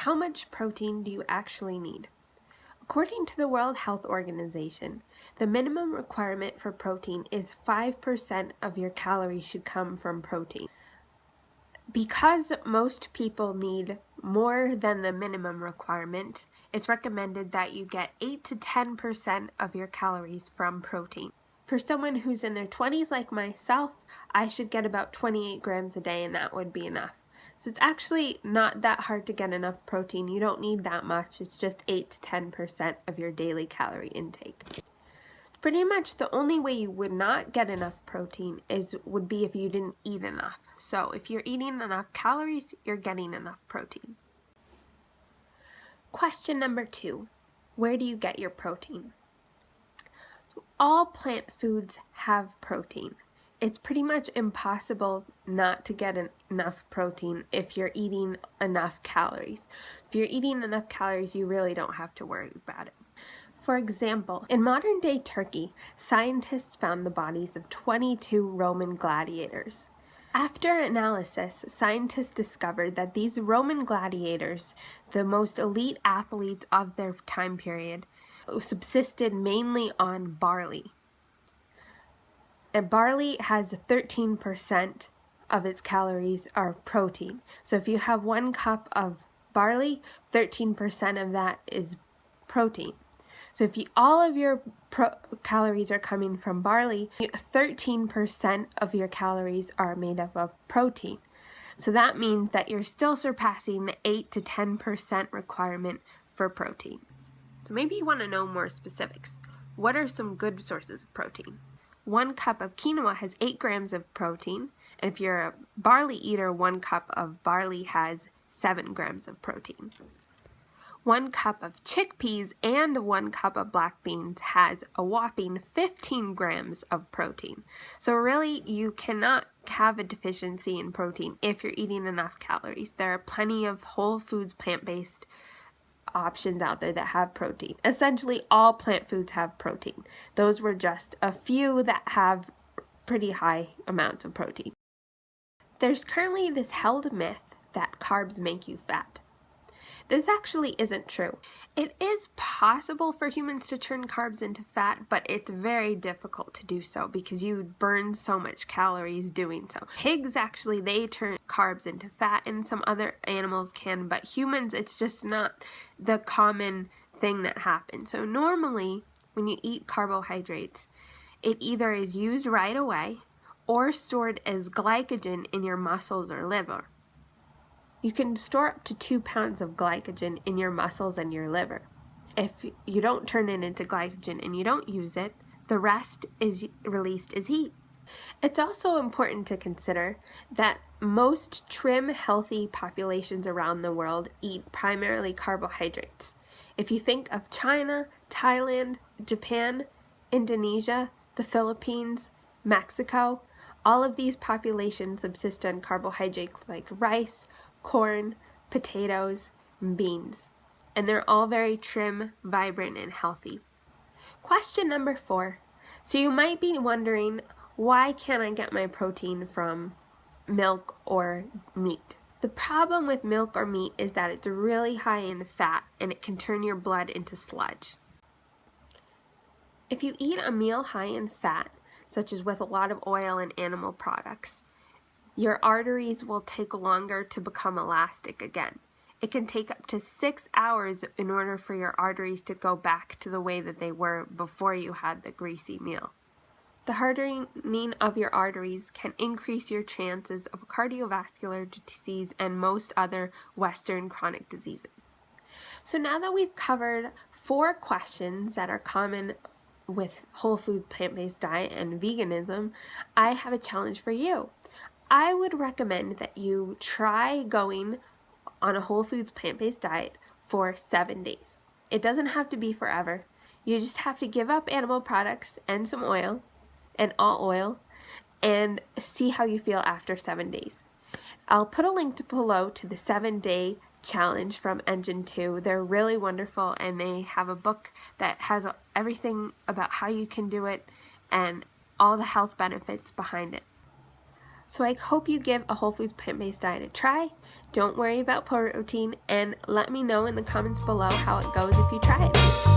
How much protein do you actually need? According to the World Health Organization, the minimum requirement for protein is 5% of your calories should come from protein. Because most people need more than the minimum requirement, it's recommended that you get 8 to 10% of your calories from protein. For someone who's in their 20s like myself, I should get about 28 grams a day, and that would be enough. So it's actually not that hard to get enough protein. You don't need that much. It's just 8 to 10% of your daily calorie intake. Pretty much the only way you would not get enough protein would be if you didn't eat enough. So if you're eating enough calories, you're getting enough protein. Question number 2, where do you get your protein? So all plant foods have protein. It's pretty much impossible not to get enough protein if you're eating enough calories. If you're eating enough calories, you really don't have to worry about it. For example, in modern-day Turkey, scientists found the bodies of 22 Roman gladiators. After analysis, scientists discovered that these Roman gladiators, the most elite athletes of their time period, subsisted mainly on barley. And barley has 13% of its calories are protein. So if you have 1 cup of barley, 13% of that is protein. So if all of your calories are coming from barley, 13% of your calories are made up of protein. So that means that you're still surpassing the 8 to 10% requirement for protein. So maybe you want to know more specifics. What are some good sources of protein? 1 cup of quinoa has 8 grams of protein, and if you're a barley eater, 1 cup of barley has 7 grams of protein. 1 cup of chickpeas and 1 cup of black beans has a whopping 15 grams of protein. So really, you cannot have a deficiency in protein if you're eating enough calories. There are plenty of whole foods, plant-based options out there that have protein. Essentially, all plant foods have protein. Those were just a few that have pretty high amounts of protein. There's currently this held myth that carbs make you fat. This actually isn't true. It is possible for humans to turn carbs into fat, but it's very difficult to do so because you burn so much calories doing so. Pigs actually, they turn carbs into fat, and some other animals can, but humans, it's just not the common thing that happens. So normally, when you eat carbohydrates, it either is used right away or stored as glycogen in your muscles or liver. You can store up to 2 pounds of glycogen in your muscles and your liver. If you don't turn it into glycogen and you don't use it, the rest is released as heat. It's also important to consider that most trim, healthy populations around the world eat primarily carbohydrates. If you think of China, Thailand, Japan, Indonesia, the Philippines, Mexico, all of these populations subsist on carbohydrates like rice, corn, potatoes, and beans. And they're all very trim, vibrant, and healthy. Question number 4. So you might be wondering, why can't I get my protein from milk or meat? The problem with milk or meat is that it's really high in fat and it can turn your blood into sludge. If you eat a meal high in fat, such as with a lot of oil and animal products, your arteries will take longer to become elastic again. It can take up to 6 hours in order for your arteries to go back to the way that they were before you had the greasy meal. The hardening of your arteries can increase your chances of cardiovascular disease and most other Western chronic diseases. So now that we've covered 4 questions that are common with whole food plant-based diet and veganism, I have a challenge for you. I would recommend that you try going on a whole foods plant-based diet for 7 days. It doesn't have to be forever. You just have to give up animal products and some oil, and all oil, and see how you feel after 7 days. I'll put a link below to the 7-day challenge from Engine 2. They're really wonderful, and they have a book that has everything about how you can do it and all the health benefits behind it. So I hope you give a whole foods plant-based diet a try. Don't worry about protein, and let me know in the comments below how it goes if you try it.